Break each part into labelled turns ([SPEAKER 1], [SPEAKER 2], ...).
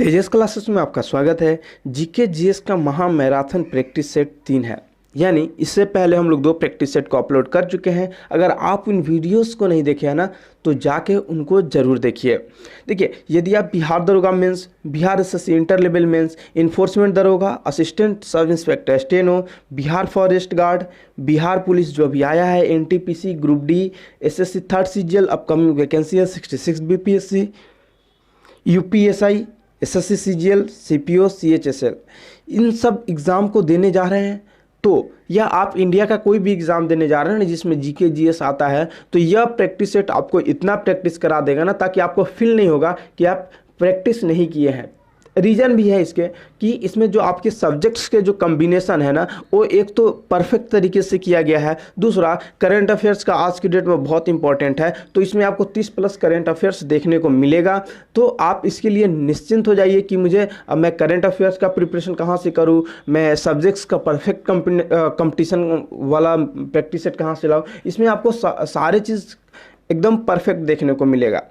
[SPEAKER 1] तेजस classes में आपका स्वागत है। जीके जीएस का महा मैराथन प्रैक्टिस सेट 3 है, यानी इससे पहले हम लोग 2 प्रैक्टिस सेट को अपलोड कर चुके हैं। अगर आप उन वीडियोस को नहीं देखे हैं ना, तो जाके उनको ज़रूर देखिए। देखिए, यदि आप बिहार दरोगा mains, Bihar SSC inter level mains, enforcement दरोगा, assistant sub inspector steno, Bihar forest guard, Bihar police जो अभी आया है, NTPC, group D, SSC third CGL, upcoming vacancy है 66 BPSC, UPSI, SSC CGL, CPO, CHSL, इन सब एग्ज़ाम को देने जा रहे हैं। तो या आप इंडिया का कोई भी एग्ज़ाम देने जा रहे हैं ना जिसमें जीके जीएस आता है, तो यह प्रैक्टिस सेट आपको इतना प्रैक्टिस करा देगा ना, ताकि आपको फील नहीं होगा कि आप प्रैक्टिस नहीं किए हैं। रीज़न भी है इसके कि इसमें जो आपके सब्जेक्ट्स के जो कम्बिनेशन है ना, वो एक तो परफेक्ट तरीके से किया गया है, दूसरा करंट अफेयर्स का आज की डेट में बहुत इंपॉर्टेंट है। तो इसमें आपको 30+ करंट अफेयर्स देखने को मिलेगा। तो आप इसके लिए निश्चिंत हो जाइए कि मैं करंट अफेयर्स का प्रिपरेशन कहाँ से करूँ, मैं सब्जेक्ट्स का परफेक्ट कंपटीशन वाला प्रैक्टिस सेट कहाँ से लाऊँ। इसमें आपको सारे चीज़ एकदम परफेक्ट देखने को मिलेगा।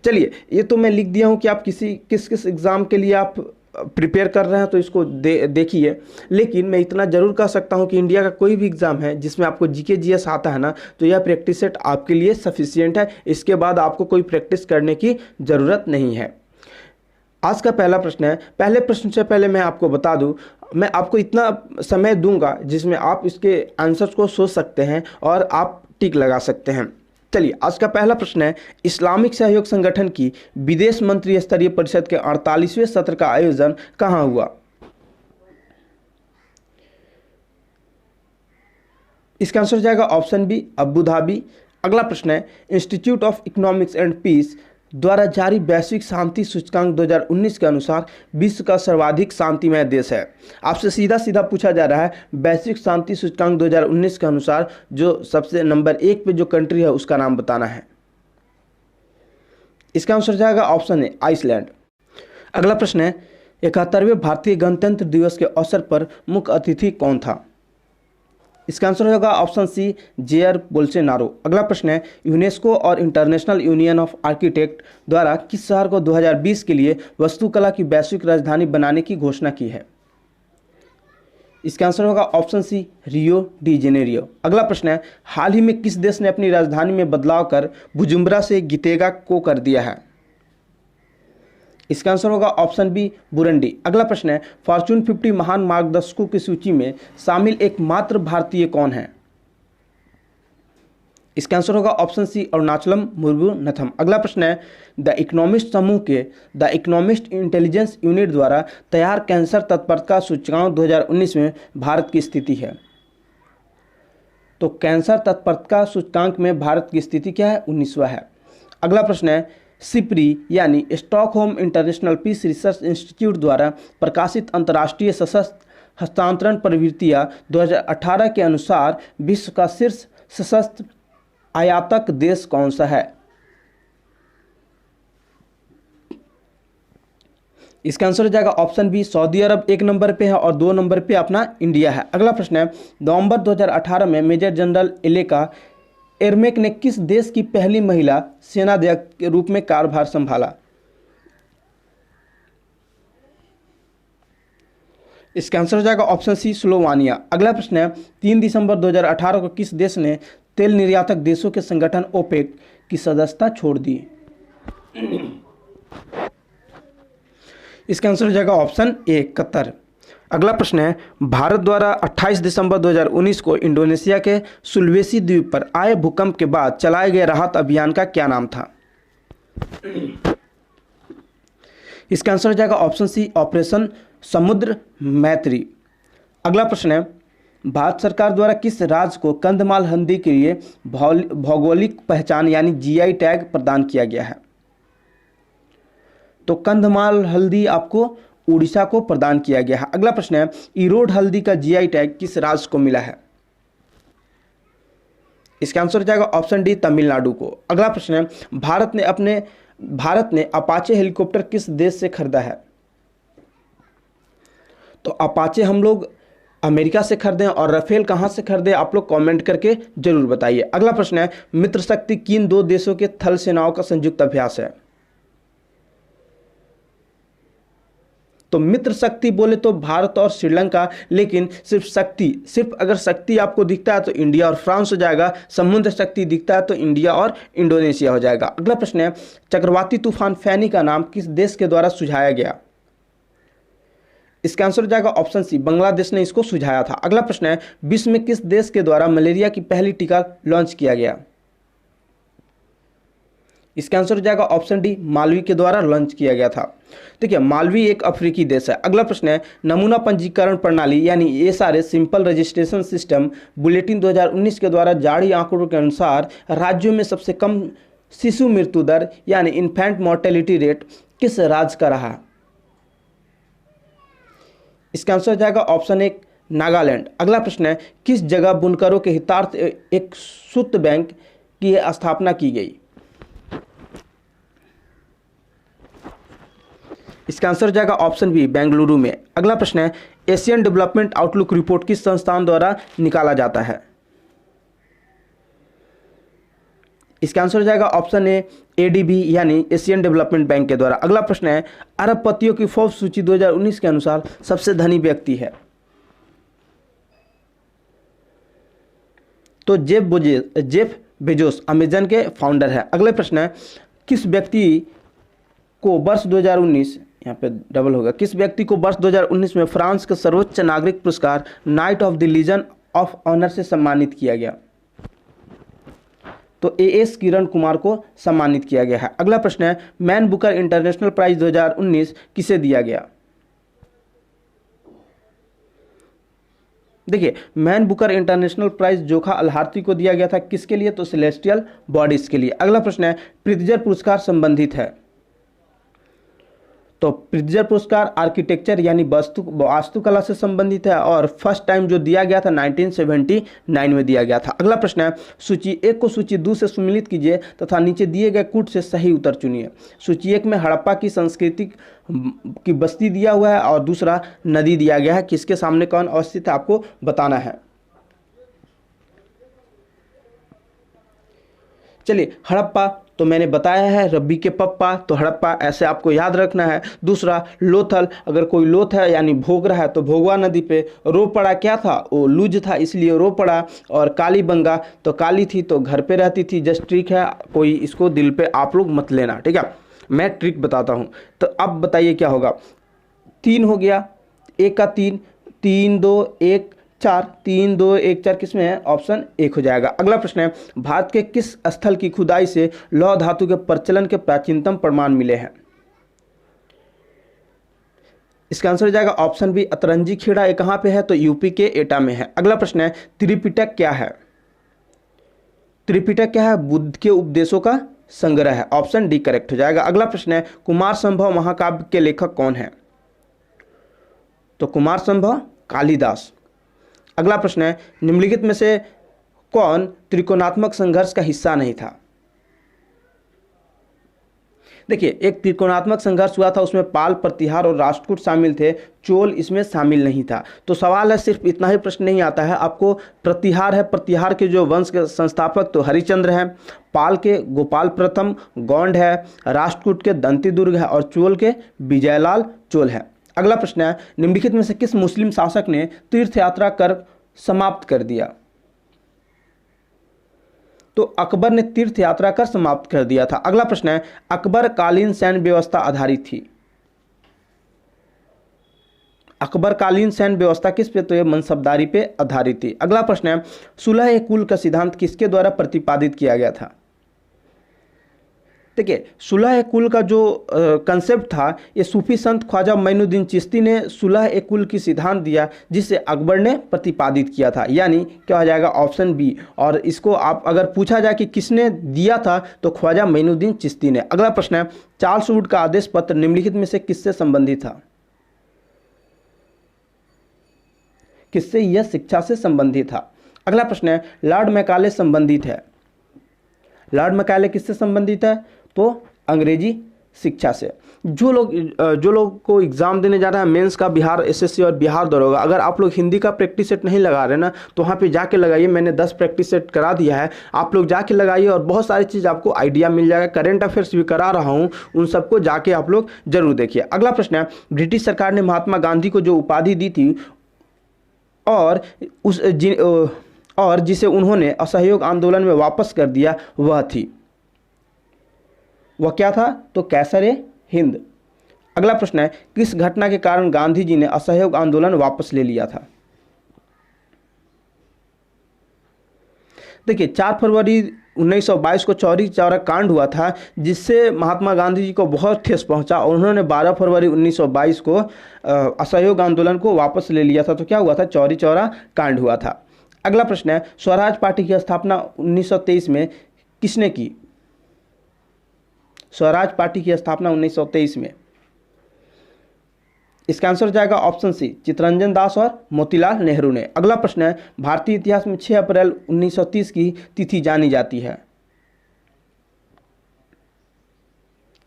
[SPEAKER 1] चलिए, ये तो मैं लिख दिया हूँ कि आप किस किस एग्ज़ाम के लिए आप प्रिपेयर कर रहे हैं, तो इसको देखिए। लेकिन मैं इतना ज़रूर कह सकता हूँ कि इंडिया का कोई भी एग्ज़ाम है जिसमें आपको जीके जीएस आता है ना, तो यह प्रैक्टिस सेट आपके लिए सफिशिएंट है। इसके बाद आपको कोई प्रैक्टिस करने की ज़रूरत नहीं है। आज का पहला प्रश्न है। पहले प्रश्न से पहले मैं आपको बता दूं, मैं आपको इतना समय दूंगा जिसमें आप इसके आंसर्स को सोच सकते हैं और आप टिक लगा सकते हैं। चलिए, आज का पहला प्रश्न है, इस्लामिक सहयोग संगठन की विदेश मंत्री स्तरीय परिषद के 48वें सत्र का आयोजन कहाँ हुआ? इसका आंसर जाएगा ऑप्शन बी, अबू धाबी। अगला प्रश्न है, institute of economics and peace द्वारा जारी वैश्विक शांति सूचकांक 2019 के अनुसार विश्व का सर्वाधिक शांतिमय देश है। आपसे सीधा सीधा पूछा जा रहा है, वैश्विक शांति सूचकांक 2019 के अनुसार जो सबसे नंबर 1 पे जो कंट्री है उसका नाम बताना है। इसका आंसर जाएगा ऑप्शन ए, आइसलैंड। अगला प्रश्न है, 71वें भारतीय गणतंत्र दिवस के अवसर पर मुख्य अतिथि कौन था? इसका आंसर होगा ऑप्शन सी, जेयर बोल्सोनारो। अगला प्रश्न है, यूनेस्को और इंटरनेशनल यूनियन ऑफ आर्किटेक्ट द्वारा किस शहर को 2020 के लिए वास्तुकला की वैश्विक राजधानी बनाने की घोषणा की है? इसका आंसर होगा option C, Rio de Janeiro. अगला प्रश्न है, हाल ही में किस देश ने अपनी राजधानी में बदलाव कर बुजुम्बरा से गितेगा को कर दिया है? इसका आंसर होगा ऑप्शन बी, बुरुंडी। अगला प्रश्न है, फॉर्च्यून 50 महान मार्गदर्शकों की सूची में शामिल एकमात्र भारतीय कौन है? इसका आंसर होगा ऑप्शन सी, अरुणाचलम मुरुगनथम। अगला प्रश्न है, द इकोनॉमिस्ट समूह के द इकोनॉमिस्ट इंटेलिजेंस यूनिट द्वारा तैयार कैंसर तत्परता सूचकांक 2019 में भारत की स्थिति है। तो कैंसर तत्परता सूचकांक में भारत की स्थिति क्या है? 19वां है। अगला प्रश्न है, सिप्री यानी Stockholm International Peace Research Institute द्वारा प्रकाशित अंतर्राष्ट्रीय सशस्त्र हस्तांतरण प्रवृत्तियां 2018 के अनुसार विश्व का शीर्ष सशस्त्र आयातक देश कौन सा है? इसका आंसर हो जाएगा ऑप्शन बी, सऊदी अरब 1 नंबर पे है और 2 नंबर पे अपना इंडिया है। अगला प्रश्न है, नवंबर 2018 में मेजर जनरल एलेका एरमेक ने किस देश की पहली महिला सेनाध्यक्ष के रूप में कार्यभार संभाला? इसका आंसर हो जाएगा ऑप्शन सी, स्लोवानिया। अगला प्रश्न है, 3 दिसंबर 2018 को किस देश ने तेल निर्यातक देशों के संगठन ओपेक की सदस्यता छोड़ दी? इसका आंसर हो जाएगा ऑप्शन ए, कतर। अगला प्रश्न है, भारत द्वारा 28 दिसंबर 2019 को इंडोनेशिया के सुलवेसी द्वीप पर आए भूकंप के बाद चलाए गए राहत अभियान का क्या नाम था? इसका आंसर हो जाएगा ऑप्शन सी, ऑपरेशन समुद्र मैत्री। अगला प्रश्न है, भारत सरकार द्वारा किस राज्य को कंधमाल हल्दी के लिए भौगोलिक पहचान यानी जीआई टैग प्रदान किया गया है? तो कंधमाल हल्दी आपको उड़ीसा को प्रदान किया गया है। अगला प्रश्न है, ईरोड हल्दी का जीआई टैग किस राज्य को मिला है? इसका आंसर हो जाएगा ऑप्शन डी, तमिलनाडु को। अगला प्रश्न है, भारत ने अपाचे हेलीकॉप्टर किस देश से खरीदा है? तो अपाचे हम लोग अमेरिका से खरीदे और राफेल कहां से खरीदे, आप लोग कमेंट करके जरूर बताइए। अगला प्रश्न है, मित्र शक्ति किन 2 देशों के थल सेनाओं का संयुक्त अभ्यास है? तो मित्र शक्ति बोले तो भारत और श्रीलंका, लेकिन सिर्फ अगर शक्ति आपको दिखता है तो इंडिया और फ्रांस हो जाएगा, समुद्र शक्ति दिखता है तो इंडिया और इंडोनेशिया हो जाएगा। अगला प्रश्न है, चक्रवाती तूफान फैनी का नाम किस देश के द्वारा सुझाया गया? इसका आंसर हो जाएगा ऑप्शन सी, बांग्लादेश ने इसको सुझाया था। अगला प्रश्न है, विश्व में किस देश के द्वारा मलेरिया की पहली टीका लॉन्च किया गया? इसका आंसर हो जाएगा ऑप्शन डी, मालवी के द्वारा लॉन्च किया गया था। देखिए, मालवी एक अफ्रीकी देश है। अगला प्रश्न है, नमूना पंजीकरण प्रणाली यानी SRS simple registration system bulletin 2019 के द्वारा जारी आंकड़ों के अनुसार राज्यों में सबसे कम शिशु मृत्यु दर यानी इन्फेंट मोर्टेलिटी रेट किस राज्य का रहा? इसका आंसर हो जाएगा ऑप्शन एक, नागालैंड। अगला प्रश्न है, किस जगह बुनकरों के हितार्थ एक सूत बैंक की स्थापना की गई? इसका आंसर हो जाएगा ऑप्शन बी, बेंगलुरु में। अगला प्रश्न है, एशियन डेवलपमेंट आउटलुक रिपोर्ट किस संस्थान द्वारा निकाला जाता है? इसका आंसर हो जाएगा ऑप्शन ए, एडीबी यानी एशियन डेवलपमेंट बैंक के द्वारा। अगला प्रश्न है, अरबपतियों की फोर्ब्स सूची 2019 के अनुसार सबसे धनी व्यक्ति है? तो जेफ बेजोस अमेजन के फाउंडर है। अगले प्रश्न है, किस व्यक्ति को वर्ष 2019, यहाँ पे डबल होगा, किस व्यक्ति को वर्ष 2019 में फ्रांस के सर्वोच्च नागरिक पुरस्कार Knight of the Legion of Honour से सम्मानित किया गया? तो एएस किरण कुमार को सम्मानित किया गया है। अगला प्रश्न है, मैन बुकर इंटरनेशनल प्राइज 2019 किसे दिया गया? देखिए, मैन बुकर इंटरनेशनल प्राइज जोखा अल्हार्ती को दिया गया था। किसके लिए? तो सेलेस्टियल बॉडीज के लिए। अगला प्रश्न है, प्रित्जर पुरस्कार संबंधित है? तो प्रित्जर पुरस्कार आर्किटेक्चर यानी वास्तुकला से संबंधित है और फर्स्ट टाइम जो दिया गया था 1979 में दिया गया था। अगला प्रश्न है, सूची 1 को सूची 2 से सुमिलित कीजिए तथा नीचे दिए गए कूट से सही उत्तर चुनिए। सूची 1 में हड़प्पा की संस्कृति की बस्ती दिया हुआ है और दूसरा नदी दिया गया है। किसके सामने कौन अवस्थित है आपको बताना है। चलिए, हड़प्पा तो मैंने बताया है, रब्बी के पप्पा, तो हड़प्पा ऐसे आपको याद रखना है। दूसरा लोथल, अगर कोई लोथ है यानी भोग रहा है तो भोगवा नदी पे। रो पड़ा क्या था? वो लूज था इसलिए रो पड़ा। और कालीबंगा, तो काली थी तो घर पे रहती थी। जस्ट ट्रिक है, कोई इसको दिल पे आप लोग मत लेना, ठीक है। मैं ट्रिक बताता हूँ। तो अब बताइए क्या होगा। 3 हो गया, 1 का 3, 3 2 1 4, 3 2 1 4 किस में है? ऑप्शन 1 हो जाएगा। अगला प्रश्न है, भारत के किस स्थल की खुदाई से लौह धातु के प्रचलन के प्राचीनतम प्रमाण मिले हैं? इसका आंसर हो जाएगा ऑप्शन बी, अतरंजी खेड़ा। ये कहाँ पे है? तो यूपी के एटा में है। अगला प्रश्न है, त्रिपिटक क्या है? त्रिपिटक क्या है? बुद्ध के उपदेशों का संग्रह है। ऑप्शन डी करेक्ट हो जाएगा। अगला प्रश्न है, कुमार संभव महाकाव्य के लेखक कौन है? तो कुमार संभव कालिदास। अगला प्रश्न है, निम्नलिखित में से कौन त्रिकोणात्मक संघर्ष का हिस्सा नहीं था? देखिए, एक त्रिकोणात्मक संघर्ष हुआ था, उसमें पाल, प्रतिहार और राष्ट्रकूट शामिल थे। चोल इसमें शामिल नहीं था। तो सवाल है, सिर्फ इतना ही प्रश्न नहीं आता है आपको। प्रतिहार है, प्रतिहार के जो वंश के संस्थापक तो हरिश्चंद्र हैं। पाल के गोपाल प्रथम गौंड है। राष्ट्रकूट के दंतीदुर्ग है और चोल के विजयलाल चोल है। अगला प्रश्न है, निम्नलिखित में से किस मुस्लिम शासक ने तीर्थ यात्रा कर समाप्त कर दिया? तो अकबर ने तीर्थ यात्रा कर समाप्त कर दिया था। अगला प्रश्न है, अकबर कालीन सैन्य व्यवस्था आधारित थी? अकबर कालीन सैन्य व्यवस्था किस पे? तो ये मनसबदारी पे आधारित थी। अगला प्रश्न है, सुलह कुल का सिद्धांत किसके द्वारा प्रतिपादित किया गया था? देखिए, सुलह कुल का जो कंसेप्ट था, ये सूफी संत ख्वाजा मोइनुद्दीन चिश्ती ने सुलह कुल की सिद्धांत दिया, जिसे अकबर ने प्रतिपादित किया था। यानी क्या हो जाएगा? Option B. और इसको आप अगर पूछा जाए कि किसने दिया था, तो ख्वाजा मोइनुद्दीन चिश्ती ने। अगला प्रश्न है, चार्ल्स वुड का आदेश पत्र निम्नलिखित में से किससे संबंधित था? किससे? यह शिक्षा से संबंधित था। अगला प्रश्न है, लॉर्ड मैकाले संबंधित है? लॉर्ड मैकाले किससे संबंधित है? तो अंग्रेजी शिक्षा से। जो लोग को एग्ज़ाम देने जा रहा है मेंस का, बिहार एसएससी और बिहार दरोगा, अगर आप लोग हिंदी का प्रैक्टिस सेट नहीं लगा रहे ना तो वहाँ पे जाके लगाइए। मैंने 10 प्रैक्टिस सेट करा दिया है, आप लोग जाके लगाइए और बहुत सारी चीज़ आपको आइडिया मिल जाएगा। करेंट अफेयर्स भी करा रहा हूँ, उन सबको जाके आप लोग जरूर देखिए। अगला प्रश्न है, ब्रिटिश सरकार ने महात्मा गांधी को जो उपाधि दी थी और जिसे उन्होंने असहयोग आंदोलन में वापस कर दिया वह क्या था? तो कैसर हिंद। अगला प्रश्न है, किस घटना के कारण गांधी जी ने असहयोग आंदोलन वापस ले लिया था? देखिए 4 फरवरी 1922 को चौरी चौरा कांड हुआ था, जिससे महात्मा गांधी जी को बहुत ठेस पहुंचा और उन्होंने 12 फरवरी 1922 को असहयोग आंदोलन को वापस ले लिया था। तो क्या हुआ था? चौरी चौरा कांड हुआ था। अगला प्रश्न है, स्वराज पार्टी की स्थापना 1923 में किसने की? स्वराज पार्टी की स्थापना 1923 में, इसका आंसर हो जाएगा ऑप्शन सी, चित्तरंजन दास और मोतीलाल नेहरू ने। अगला प्रश्न है, भारतीय इतिहास में 6 अप्रैल 1930 की तिथि जानी जाती है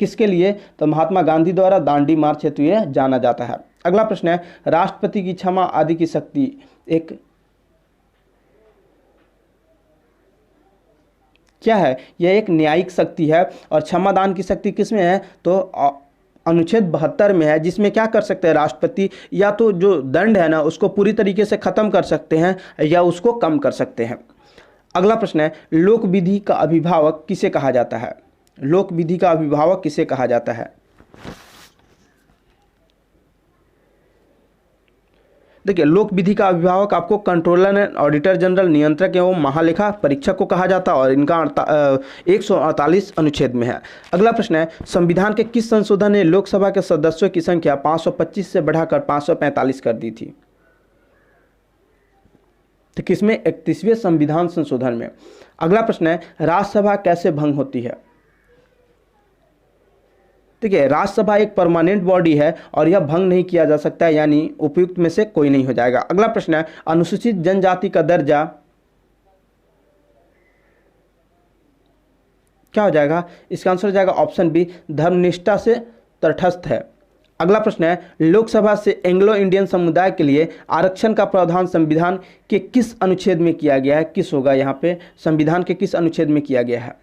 [SPEAKER 1] किसके लिए? तो महात्मा गांधी द्वारा दांडी मार्च हेतु यह जाना जाता है। अगला प्रश्न है, राष्ट्रपति की क्षमा आदि की शक्ति क्या है? यह एक न्यायिक शक्ति है और क्षमादान की शक्ति किसमें है? तो अनुच्छेद 72 में है, जिसमें क्या कर सकते हैं राष्ट्रपति? या तो जो दंड है ना उसको पूरी तरीके से खत्म कर सकते हैं या उसको कम कर सकते हैं। अगला प्रश्न है, लोक विधि का अभिभावक किसे कहा जाता है? लोक विधि का अभिभावक किसे कहा जाता है? देखिए लोक विधि का अभिभावक आपको कंट्रोलर एंड ऑडिटर जनरल, नियंत्रक एवं महालेखा परीक्षक को कहा जाता है और इनका 148 अनुच्छेद में है। अगला प्रश्न है, संविधान के किस संशोधन ने लोकसभा के सदस्यों की संख्या 525 से बढ़ाकर 545 कर दी थी? तो किसमें? 31वें संविधान संशोधन में। अगला प्रश्न है, राज्यसभा कैसे भंग होती है? देखिए राज्यसभा एक परमानेंट बॉडी है और यह भंग नहीं किया जा सकता है, यानी उपयुक्त में से कोई नहीं हो जाएगा। अगला प्रश्न है, अनुसूचित जनजाति का दर्जा क्या हो जाएगा? इसका आंसर हो जाएगा ऑप्शन बी, धर्मनिष्ठा से तटस्थ है। अगला प्रश्न है, लोकसभा से एंग्लो इंडियन समुदाय के लिए आरक्षण का प्रावधान संविधान के किस अनुच्छेद में किया गया है? किस होगा यहाँ पे? संविधान के किस अनुच्छेद में किया गया है?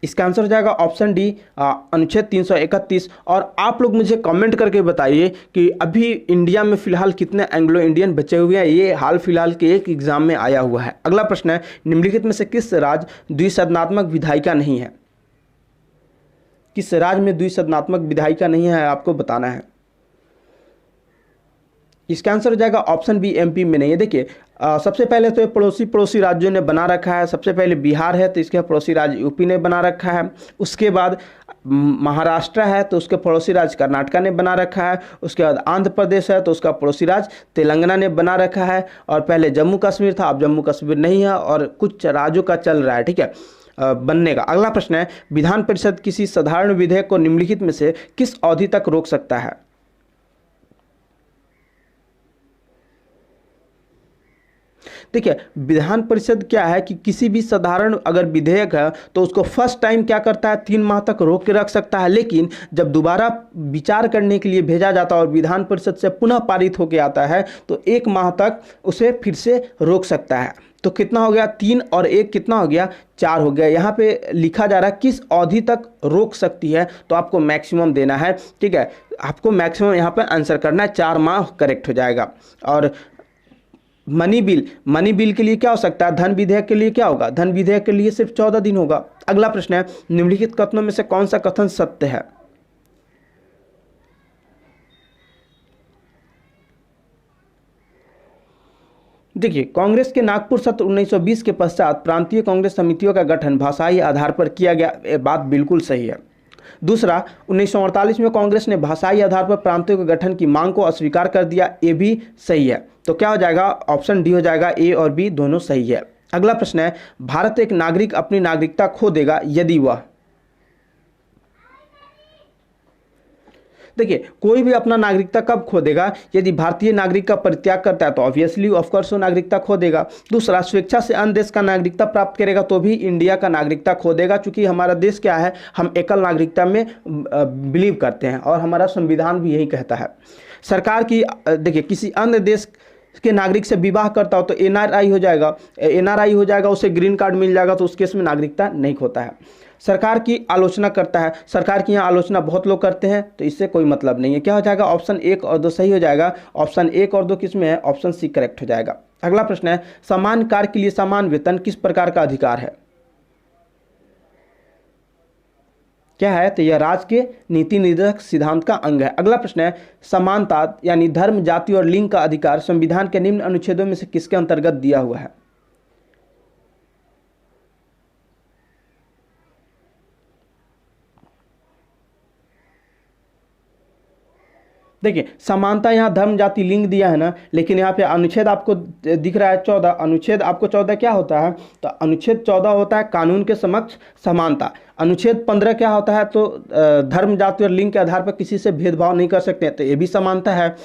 [SPEAKER 1] इसका आंसर हो जाएगा ऑप्शन डी, अनुच्छेद 331। और आप लोग मुझे कमेंट करके बताइए कि अभी इंडिया में फिलहाल कितने एंग्लो इंडियन बचे हुए हैं। ये हाल फिलहाल के एक एग्जाम में आया हुआ है। अगला प्रश्न है, निम्नलिखित में से किस राज्य द्विसदनात्मक विधायिका नहीं है? किस राज्य में द्विसदनात्मक विधायिका नहीं है आपको बताना है। इसका आंसर हो जाएगा ऑप्शन बी, एमपी में नहीं है। देखिए सबसे पहले तो पड़ोसी राज्यों ने बना रखा है। सबसे पहले बिहार है तो इसके पड़ोसी राज्य यूपी ने बना रखा है। उसके बाद महाराष्ट्र है तो उसके पड़ोसी राज्य कर्नाटका ने बना रखा है। उसके बाद आंध्र प्रदेश है तो उसका पड़ोसी राज्य तेलंगाना ने बना रखा है। और पहले जम्मू कश्मीर था, अब जम्मू कश्मीर नहीं है और कुछ राज्यों का चल रहा है, ठीक है, बनने का। अगला प्रश्न है, विधान परिषद किसी साधारण विधेयक को निम्नलिखित में से किस अवधि तक रोक सकता है? देखिए विधान परिषद क्या है कि किसी भी साधारण अगर विधेयक है तो उसको फर्स्ट टाइम क्या करता है, 3 माह तक रोक के रख सकता है। लेकिन जब दोबारा विचार करने के लिए भेजा जाता है और विधान परिषद से पुनः पारित होकर आता है तो 1 माह तक उसे फिर से रोक सकता है। तो कितना हो गया? 3 और 1 कितना हो गया? 4 हो गया। यहाँ पे लिखा जा रहा है किस अवधि तक रोक सकती है, तो आपको मैक्सिमम देना है, ठीक है। आपको मैक्सिमम यहाँ पे आंसर करना है, 4 माह करेक्ट हो जाएगा। और मनी बिल के लिए क्या हो सकता है? धन विधेयक के लिए क्या होगा? धन विधेयक के लिए सिर्फ 14 दिन होगा। अगला प्रश्न है, निम्नलिखित कथनों में से कौन सा कथन सत्य है? देखिए कांग्रेस के नागपुर सत्र 1920 के पश्चात प्रांतीय कांग्रेस समितियों का गठन भाषाई आधार पर किया गया, ये बात बिल्कुल सही है। दूसरा, 1948 में कांग्रेस ने भाषाई आधार पर प्रांतों के गठन की मांग को अस्वीकार कर दिया, ये भी सही है। तो क्या हो जाएगा? ऑप्शन डी हो जाएगा, ए और बी दोनों सही है। अगला प्रश्न है, भारत एक नागरिक अपनी नागरिकता खो देगा यदि वह। देखिए, कोई भी अपना नागरिकता कब खो देगा? यदि भारतीय नागरिक का परित्याग करता है तो ऑब्वियसली ऑफकोर्स वो नागरिकता खो देगा। दूसरा, स्वेच्छा से अन्य देश का नागरिकता प्राप्त करेगा तो भी इंडिया का नागरिकता खो देगा, क्योंकि हमारा देश क्या है, हम एकल नागरिकता में बिलीव करते हैं और हमारा संविधान भी यही कहता है। सरकार की देखिए, किसी अन्य देश के नागरिक से विवाह करता हो तो एनआरआई हो जाएगा, एनआरआई हो जाएगा, उसे ग्रीन कार्ड मिल जाएगा, तो उस केस में नागरिकता नहीं खोता है। सरकार की आलोचना करता है, सरकार की यहाँ आलोचना बहुत लोग करते हैं, तो इससे कोई मतलब नहीं है। क्या हो जाएगा? ऑप्शन 1 और 2 सही हो जाएगा। ऑप्शन 1 और 2 किस में है? ऑप्शन सी करेक्ट हो जाएगा। अगला प्रश्न है, समान कार्य के लिए समान वेतन किस प्रकार का अधिकार है? क्या है? तो यह राज्य के नीति निर्देशक सिद्धांत का अंग है। अगला प्रश्न है, समानता यानी धर्म, जाति और लिंग का अधिकार संविधान के निम्न अनुच्छेदों में से किसके अंतर्गत दिया हुआ है? देखिए, समानता यहाँ धर्म, जाति, लिंग दिया है ना, लेकिन यहाँ पे अनुच्छेद आपको दिख रहा है 14। अनुच्छेद आपको 14 क्या होता है? तो अनुच्छेद 14 होता है कानून के समक्ष समानता। अनुच्छेद 15 क्या होता है? तो धर्म, जाति और लिंग के आधार पर किसी से भेदभाव नहीं कर सकते, तो ये भी समानता है।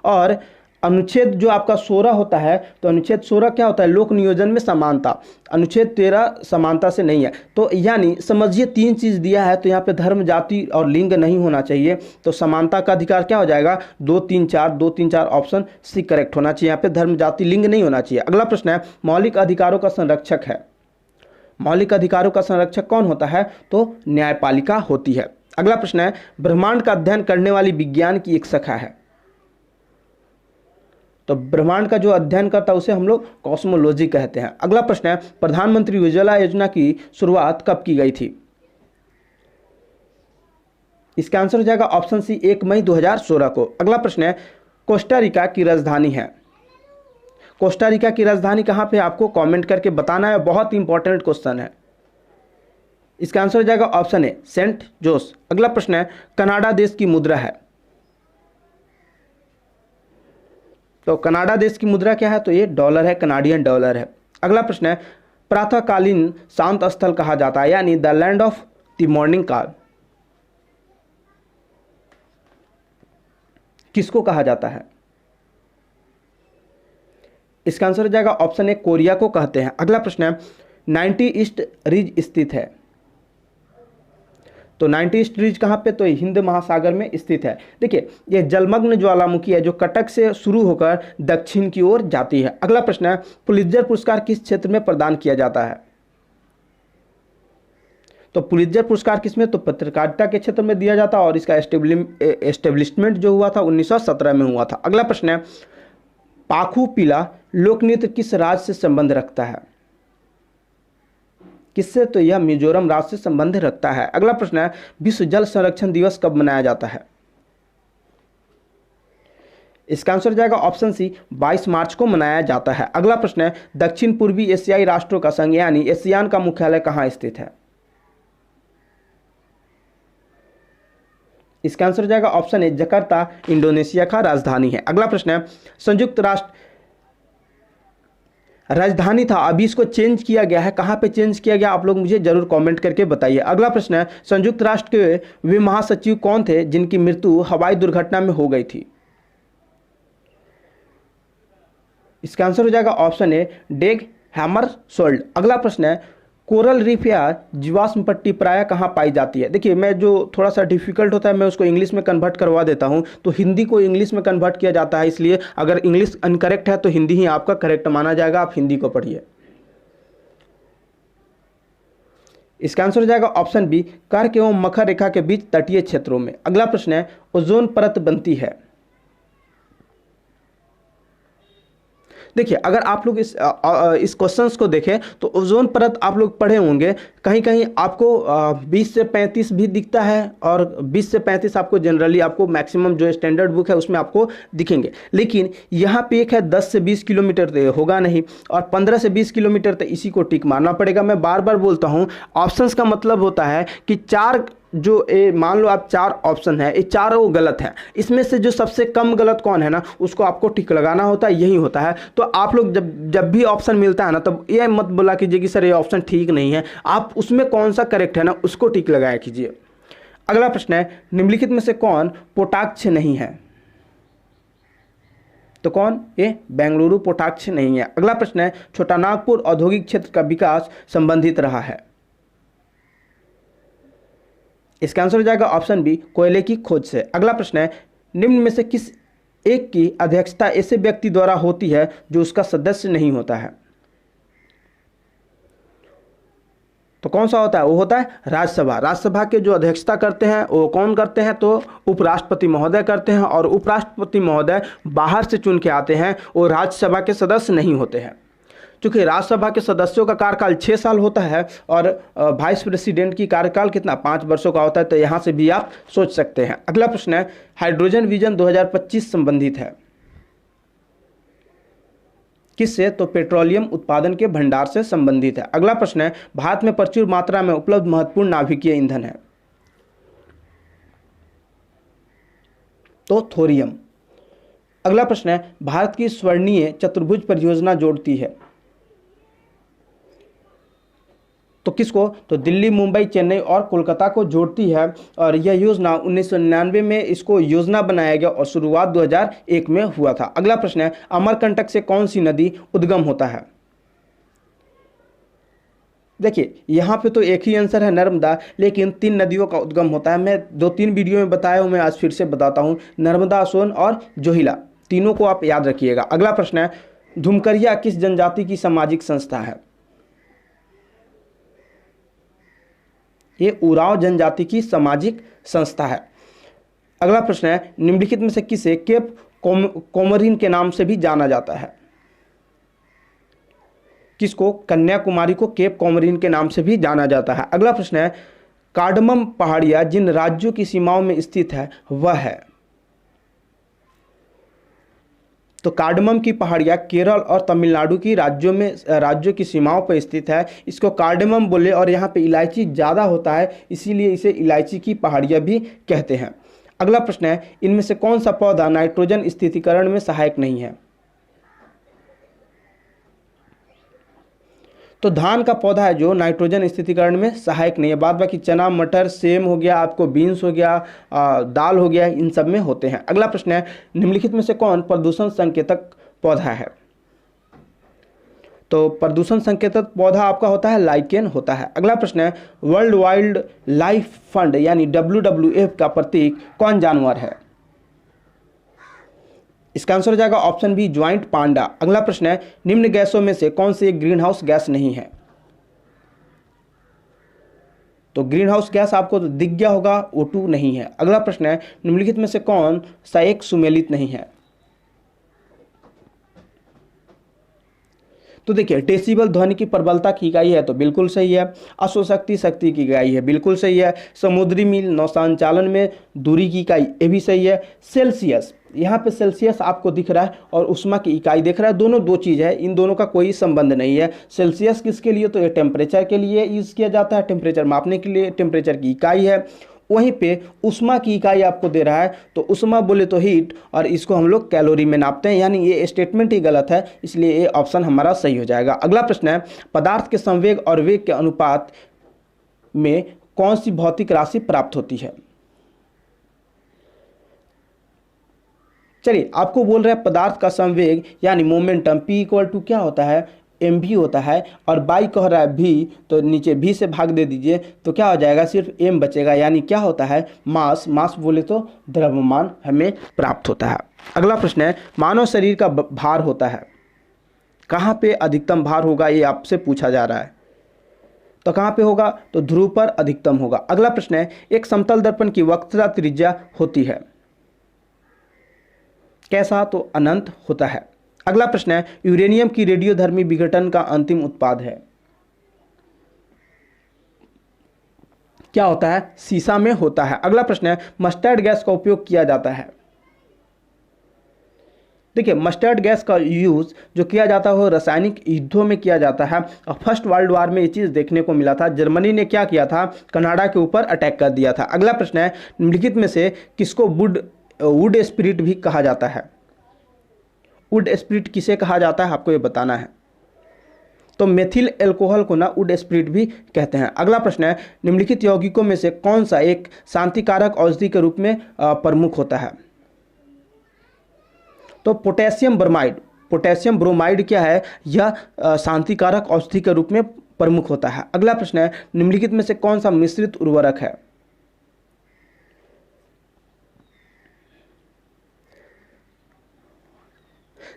[SPEAKER 1] और अनुच्छेद जो आपका 16 होता है, तो अनुच्छेद 16 क्या होता है? लोक नियोजन में समानता। अनुच्छेद 13 समानता से नहीं है। तो यानी समझिए 3 चीज़ दिया है, तो यहाँ पे धर्म, जाति और लिंग नहीं होना चाहिए, तो समानता का अधिकार क्या हो जाएगा? 2, 3, 4, 2, 3, 4 ऑप्शन सी करेक्ट होना चाहिए। यहाँ पे धर्म, जाति, लिंग नहीं होना चाहिए। अगला प्रश्न है, मौलिक अधिकारों का संरक्षक है। मौलिक अधिकारों का संरक्षक कौन होता है? तो न्यायपालिका होती है। अगला प्रश्न है, ब्रह्मांड का अध्ययन करने वाली विज्ञान की एक शाखा है। तो ब्रह्मांड का जो अध्ययन करता है उसे हम लोग कॉस्मोलॉजी कहते हैं। अगला प्रश्न है, प्रधानमंत्री उज्ज्वला योजना की शुरुआत कब की गई थी? इसका आंसर हो जाएगा ऑप्शन सी 1 मई 2016 को। अगला प्रश्न है, कोस्टा रिका की राजधानी है। कोस्टा रिका की राजधानी कहाँ पे? आपको कमेंट करके बताना है, बहुत इंपॉर्टेंट क्वेश्चन है। इसका आंसर हो जाएगा ऑप्शन ए सेंट जोस। अगला प्रश्न है, कनाडा देश की मुद्रा है। तो कनाडा देश की मुद्रा क्या है? तो ये डॉलर है, कनाडियन डॉलर है। अगला प्रश्न है, प्रातःकालीन शांत स्थल कहा जाता है, यानी the land of the morning call, किसको कहा जाता है? इसका आंसर हो जाएगा ऑप्शन ए कोरिया को कहते हैं। अगला प्रश्न है, 90 ईस्ट रिज स्थित है। तो 90 ईस्ट रिज कहाँ पे? तो हिंद महासागर में स्थित है। देखिए, ये जलमग्न ज्वालामुखी है जो कटक से शुरू होकर दक्षिण की ओर जाती है। अगला प्रश्न है, पुलित्जर पुरस्कार किस क्षेत्र में प्रदान किया जाता है? तो पुलित्जर पुरस्कार किस में? तो पत्रकारिता के क्षेत्र में दिया जाता है, और इसका एस्टेब्लिशमेंट जो हुआ था 1917 में हुआ था। अगला प्रश्न है, पाखू पीला लोक नृत्य किस राज्य से संबंध रखता है? किससे? तो यह मिजोरम राज्य से संबंध रखता है। अगला प्रश्न है, विश्व जल संरक्षण दिवस कब मनाया जाता है? इसका आंसर जाएगा ऑप्शन सी 22 मार्च को मनाया जाता है। अगला प्रश्न है, दक्षिण पूर्वी एशियाई राष्ट्रों का संघ यानी एशियान का मुख्यालय कहाँ स्थित है? इसका आंसर जाएगा ऑप्शन ए जकार्ता, इंडोनेशिया का राजधानी है। अगला प्रश्न है, संयुक्त राष्ट्र राजधानी था, अभी इसको चेंज किया गया है, कहाँ पे चेंज किया गया? आप लोग मुझे जरूर कमेंट करके बताइए। अगला प्रश्न है, संयुक्त राष्ट्र के वे महासचिव कौन थे जिनकी मृत्यु हवाई दुर्घटना में हो गई थी? इसका आंसर हो जाएगा ऑप्शन ए डेग हैमरशोल्ड। अगला प्रश्न है, कोरल रीफ या जीवाश्म पट्टी प्रायः कहाँ पाई जाती है? देखिए, मैं जो थोड़ा सा डिफिकल्ट होता है मैं उसको इंग्लिश में कन्वर्ट करवा देता हूँ, तो हिंदी को इंग्लिश में कन्वर्ट किया जाता है, इसलिए अगर इंग्लिश इनकरेक्ट है तो हिंदी ही आपका करेक्ट माना जाएगा, आप हिंदी को पढ़िए। इसका आंसर हो जाएगा ऑप्शन बी कर्क एवं मकर रेखा के बीच तटीय क्षेत्रों में। अगला प्रश्न है, ओजोन परत बनती है। देखिए, अगर आप लोग इस क्वेश्चंस को देखें तो ओजोन परत आप लोग पढ़े होंगे, कहीं कहीं आपको 20 से 35 भी दिखता है, और 20 से 35 आपको जनरली आपको मैक्सिमम जो स्टैंडर्ड बुक है उसमें आपको दिखेंगे, लेकिन यहाँ पे एक है 10 से 20 किलोमीटर तो होगा नहीं, और 15 से 20 किलोमीटर तो इसी को टिक मारना पड़ेगा। मैं बार बार बोलता हूँ, ऑप्शंस का मतलब होता है कि चार जो मान लो आप 4 ऑप्शन है, ये चारों गलत है, इसमें से जो सबसे कम गलत कौन है ना, उसको आपको टिक लगाना होता है, यही होता है। तो आप लोग जब भी ऑप्शन मिलता है ना, तब ये मत बोला कीजिए कि सर ये ऑप्शन ठीक नहीं है, आप उसमें कौन सा करेक्ट है ना उसको टिक लगाया कीजिए। अगला प्रश्न है, निम्नलिखित में से कौन पोटाक्ष नहीं है? तो कौन? ये बेंगलुरु पोटाक्ष नहीं है। अगला प्रश्न है, छोटा नागपुर औद्योगिक क्षेत्र का विकास संबंधित रहा है? इसका आंसर हो जाएगा ऑप्शन बी, कोयले की खोज से। अगला प्रश्न है, निम्न में से किस एक की अध्यक्षता ऐसे व्यक्ति द्वारा होती है जो उसका सदस्य नहीं होता है? तो कौन सा होता है? वो होता है राज्यसभा। राज्यसभा के जो अध्यक्षता करते हैं वो कौन करते हैं? तो उपराष्ट्रपति महोदय करते हैं, और उपराष्ट्रपति महोदय बाहर से चुन के आते हैं, वो राज्यसभा के सदस्य नहीं होते हैं। चूंकि राज्यसभा के सदस्यों का कार्यकाल 6 साल होता है और वाइस प्रेसिडेंट की कार्यकाल कितना? 5 वर्षों का होता है, तो यहाँ से भी आप सोच सकते हैं। अगला प्रश्न है, हाइड्रोजन विजन 2025 संबंधित है किससे? तो पेट्रोलियम उत्पादन के भंडार से संबंधित है। अगला प्रश्न है, भारत में प्रचुर मात्रा में उपलब्ध महत्वपूर्ण नाभिकीय ईंधन है? तो थोरियम। अगला प्रश्न है, भारत की स्वर्णीय चतुर्भुज परियोजना जोड़ती है तो किसको? तो दिल्ली, मुंबई, चेन्नई और कोलकाता को जोड़ती है, और यह योजना 1999 में इसको योजना बनाया गया और शुरुआत 2001 में हुआ था। अगला प्रश्न है, अमरकंटक से कौन सी नदी उद्गम होता है? देखिए यहाँ पे तो एक ही आंसर है, नर्मदा, लेकिन 3 नदियों का उद्गम होता है। मैं 2-3 वीडियो में बताया हूँ, मैं आज फिर से बताता हूँ। नर्मदा, सोन और जोहिला, तीनों को आप याद रखिएगा। अगला प्रश्न है, धुमकरिया किस जनजाति की सामाजिक संस्था है? ये उरांव जनजाति की सामाजिक संस्था है। अगला प्रश्न है, निम्नलिखित में से किसे केप कोमोरिन के नाम से भी जाना जाता है? किसको? कन्याकुमारी को केप कोमोरिन के नाम से भी जाना जाता है। अगला प्रश्न है, कार्डमम पहाड़ियां जिन राज्यों की सीमाओं में स्थित है वह है? तो कार्डमम की पहाड़ियाँ केरल और तमिलनाडु की राज्यों की सीमाओं पर स्थित है। इसको कार्डमम बोले, और यहाँ पे इलायची ज़्यादा होता है, इसीलिए इसे इलायची की पहाड़ियाँ भी कहते हैं। अगला प्रश्न है, इनमें से कौन सा पौधा नाइट्रोजन स्थिरीकरण में सहायक नहीं है? तो धान का पौधा है जो नाइट्रोजन स्थिरीकरण में सहायक नहीं है। बाद बाकी चना, मटर, सेम हो गया, आपको बीन्स हो गया, दाल हो गया, इन सब में होते हैं। अगला प्रश्न है, निम्नलिखित में से कौन प्रदूषण संकेतक पौधा है? तो प्रदूषण संकेतक पौधा आपका होता है लाइकेन होता है। अगला प्रश्न है, वर्ल्ड वाइल्ड लाइफ फंड यानी WWF का प्रतीक कौन जानवर है? इसका आंसर हो जाएगा ऑप्शन बी, ज्वाइंट पांडा। अगला प्रश्न है, निम्न गैसों में से कौन सी एक ग्रीन हाउस गैस नहीं है? तो ग्रीन हाउस गैस आपको तो दिख गया होगा, O2 नहीं है। अगला प्रश्न है, निम्नलिखित में से कौन सा एक सुमेलित नहीं है? तो देखिए, डेसिबल ध्वनि की प्रबलता की इकाई है, तो बिल्कुल सही है। अश्वशक्ति शक्ति की इकाई है, बिल्कुल सही है। समुद्री मील नौसंचालन में दूरी की इकाई, ये भी सही है। सेल्सियस, यहाँ पे सेल्सियस आपको दिख रहा है और उष्मा की इकाई दिख रहा है, दोनों दो चीज़ है, इन दोनों का कोई संबंध नहीं है। सेल्सियस किसके लिए? तो ये टेम्परेचर के लिए यूज़ किया जाता है, टेम्परेचर मापने के लिए टेम्परेचर की इकाई है। वहीं पे उष्मा की इकाई आपको दे रहा है, तो उष्मा बोले तो हीट, और इसको हम लोग कैलोरी में नापते हैं, यानी ये स्टेटमेंट ही गलत है, इसलिए ये ऑप्शन हमारा सही हो जाएगा। अगला प्रश्न है, पदार्थ के संवेग और वेग के अनुपात में कौन सी भौतिक राशि प्राप्त होती है? चलिए, आपको बोल रहे हैं पदार्थ का संवेग यानी मोमेंटम P इक्वल टू क्या होता है? mv होता है, और बाई कह रहा है v, तो नीचे v से भाग दे दीजिए, तो क्या हो जाएगा? सिर्फ m बचेगा, यानी क्या होता है? मास बोले तो द्रव्यमान हमें प्राप्त होता है। अगला प्रश्न है, मानव शरीर का भार होता है, कहाँ पे अधिकतम भार होगा? ये आपसे पूछा जा रहा है, तो कहाँ पे होगा? तो ध्रुव पर अधिकतम होगा। अगला प्रश्न है, एक समतल दर्पण की वक्रता त्रिज्या होती है कैसा? तो अनंत होता है। अगला प्रश्न है, यूरेनियम की रेडियोधर्मी विघटन का अंतिम उत्पाद है क्या होता है? सीसा में होता है। अगला प्रश्न है, मस्टर्ड गैस का उपयोग किया जाता है। देखिए, मस्टर्ड गैस का यूज जो किया जाता है वो रासायनिक युद्धों में किया जाता है, और फर्स्ट वर्ल्ड वॉर में ये चीज़ देखने को मिला था। जर्मनी ने क्या किया था? कनाडा के ऊपर अटैक कर दिया था। अगला प्रश्न है, निम्नलिखित में से किसको वुड स्पिरिट भी कहा जाता है? वुड स्पिरिट किसे कहा जाता है आपको ये बताना है। तो मेथिल एल्कोहल को ना वुड स्प्रिट भी कहते हैं। अगला प्रश्न है, निम्नलिखित यौगिकों में से कौन सा एक शांतिकारक औषधि के रूप में प्रमुख होता है? तो पोटेशियम ब्रोमाइड, पोटेशियम ब्रोमाइड क्या है? यह शांतिकारक औषधि के रूप में प्रमुख होता है। अगला प्रश्न है, निम्नलिखित में से कौन सा मिश्रित उर्वरक है?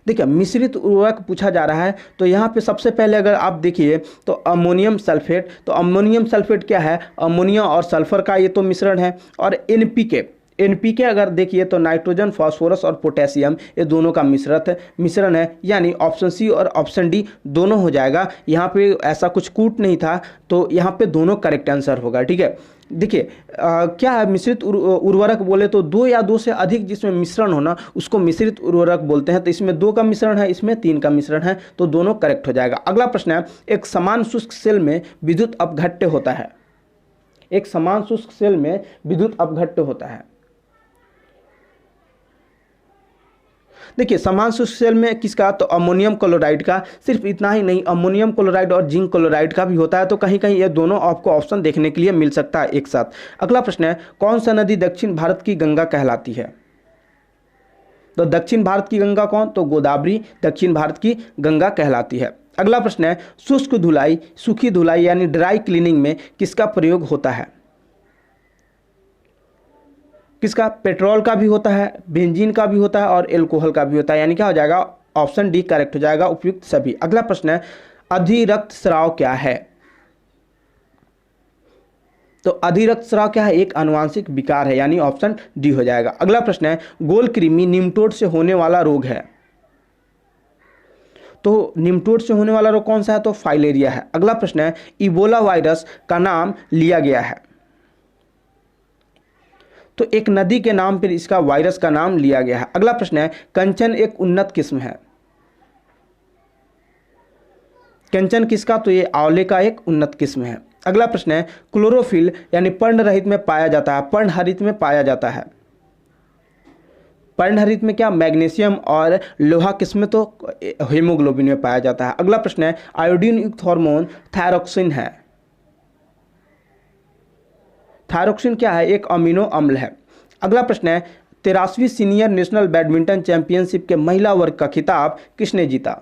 [SPEAKER 1] देखिए, मिश्रित उर्वरक पूछा जा रहा है तो यहाँ पे सबसे पहले अगर आप देखिए तो अमोनियम सल्फेट, तो अमोनियम सल्फेट क्या है? अमोनिया और सल्फर का ये तो मिश्रण है। और एनपीके, एनपीके अगर देखिए तो नाइट्रोजन, फास्फोरस और पोटेशियम, ये दोनों का मिश्रण है, यानी ऑप्शन सी और ऑप्शन डी दोनों हो जाएगा। यहाँ पे ऐसा कुछ कूट नहीं था, तो यहाँ पे दोनों करेक्ट आंसर होगा। ठीक है, देखिए क्या है, मिश्रित उर्वरक बोले तो दो या दो से अधिक जिसमें मिश्रण होना उसको मिश्रित उर्वरक बोलते हैं। तो इसमें 2 का मिश्रण है, इसमें 3 का मिश्रण है, तो दोनों करेक्ट हो जाएगा। अगला प्रश्न है, एक समान शुष्क सेल में विद्युत अपघट्य होता है। एक समान शुष्क सेल में विद्युत अपघट्य होता है। देखिए, समान शुष्क सेल में किसका? तो अमोनियम क्लोराइड का। सिर्फ इतना ही नहीं, अमोनियम क्लोराइड और जिंक क्लोराइड का भी होता है। तो कहीं कहीं ये दोनों आपको ऑप्शन देखने के लिए मिल सकता है एक साथ। अगला प्रश्न है, कौन सा नदी दक्षिण भारत की गंगा कहलाती है? तो दक्षिण भारत की गंगा कौन? तो गोदावरी दक्षिण भारत की गंगा कहलाती है। अगला प्रश्न है, शुष्क धुलाई, सूखी धुलाई यानी ड्राई क्लीनिंग में किसका प्रयोग होता है? किसका? पेट्रोल का भी होता है, बेंजीन का भी होता है और एल्कोहल का भी होता है, यानी क्या हो जाएगा? ऑप्शन डी करेक्ट हो जाएगा, उपयुक्त सभी। अगला प्रश्न है, अधिरक्तस्राव क्या है? तो अधिरक्तस्राव क्या है? एक आनुवांशिक विकार है, यानी ऑप्शन डी हो जाएगा। अगला प्रश्न है, गोल कृमि निम्टोड से होने वाला रोग है। तो निम्टोड से होने वाला रोग कौन सा है? तो फाइलेरिया है। अगला प्रश्न है, इबोला वायरस का नाम लिया गया है। तो एक नदी के नाम पर इसका वायरस का नाम लिया गया है। अगला प्रश्न है, कंचन एक उन्नत किस्म है। कंचन किसका? तो ये आंवले का एक उन्नत किस्म है। अगला प्रश्न है, क्लोरोफिल यानी पर्णरहित में पाया जाता है, पर्णहरित में पाया जाता है। पर्णहरित में क्या? मैग्नीशियम और लोहा किस्म तो हीमोग्लोबिन में पाया जाता है। अगला प्रश्न है, आयोडीन युक्त हार्मोन थायरोक्सिन है। थायरोक्सिन क्या है? एक अमीनो अम्ल है। अगला प्रश्न है, 83वीं सीनियर नेशनल बैडमिंटन चैंपियनशिप के महिला वर्ग का खिताब किसने जीता?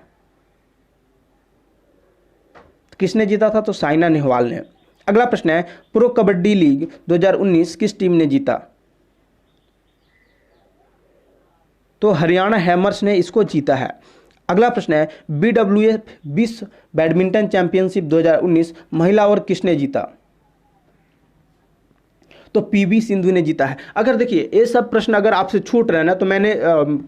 [SPEAKER 1] किसने जीता था? तो साइना नेहवाल ने। अगला प्रश्न है, प्रो कबड्डी लीग 2019 किस टीम ने जीता? तो हरियाणा हैमर्स ने इसको जीता है। अगला प्रश्न है, BWF विश्व बैडमिंटन चैंपियनशिप 2019 महिला वर्ग किसने जीता? तो PV सिंधु ने जीता है। अगर देखिए ये सब प्रश्न अगर आपसे छूट रहे हैं ना, तो मैंने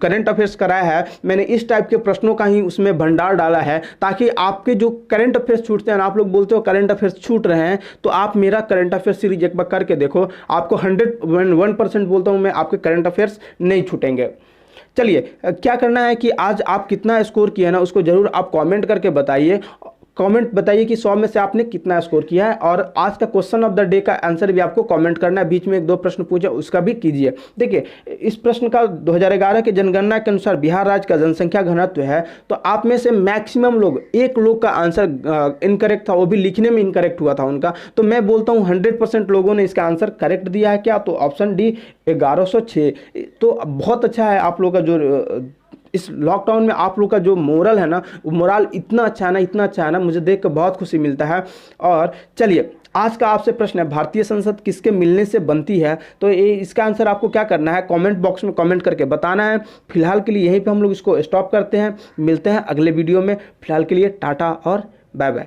[SPEAKER 1] करंट अफेयर्स कराया है, मैंने इस टाइप के प्रश्नों का ही उसमें भंडार डाला है, ताकि आपके जो करंट अफेयर्स छूटते हैं ना, आप लोग बोलते हो करंट अफेयर्स छूट रहे हैं, तो आप मेरा करंट अफेयर्स सीरीज एक बार करके देखो, आपको 101% बोलता हूँ मैं, आपके करंट अफेयर्स नहीं छूटेंगे। चलिए, क्या करना है कि आज आप कितना स्कोर किया ना, उसको जरूर आप कमेंट करके बताइए। कमेंट बताइए कि 100 में से आपने कितना स्कोर किया है, और आज का क्वेश्चन ऑफ द डे का आंसर भी आपको कमेंट करना है। बीच में 1-2 प्रश्न पूछे, उसका भी कीजिए। देखिए, इस प्रश्न का 2011 के जनगणना के अनुसार बिहार राज्य का जनसंख्या घनत्व है, तो आप में से मैक्सिमम लोग, एक लोग का आंसर इनकरेक्ट था, वो भी लिखने में इनकरेक्ट हुआ था उनका। तो मैं बोलता हूँ 100% लोगों ने इसका आंसर करेक्ट दिया है। क्या? तो ऑप्शन डी 1106। तो बहुत अच्छा है आप लोग का जो इस लॉकडाउन में आप लोग का जो मोरल है ना, वो मोरल इतना अच्छा है ना, इतना अच्छा है ना, मुझे देख कर बहुत खुशी मिलता है। और चलिए, आज का आपसे प्रश्न है, भारतीय संसद किसके मिलने से बनती है? तो ये इसका आंसर आपको क्या करना है, कमेंट बॉक्स में कमेंट करके बताना है। फिलहाल के लिए यहीं पे हम लोग इसको स्टॉप करते हैं, मिलते हैं अगले वीडियो में। फिलहाल के लिए टाटा और बाय बाय।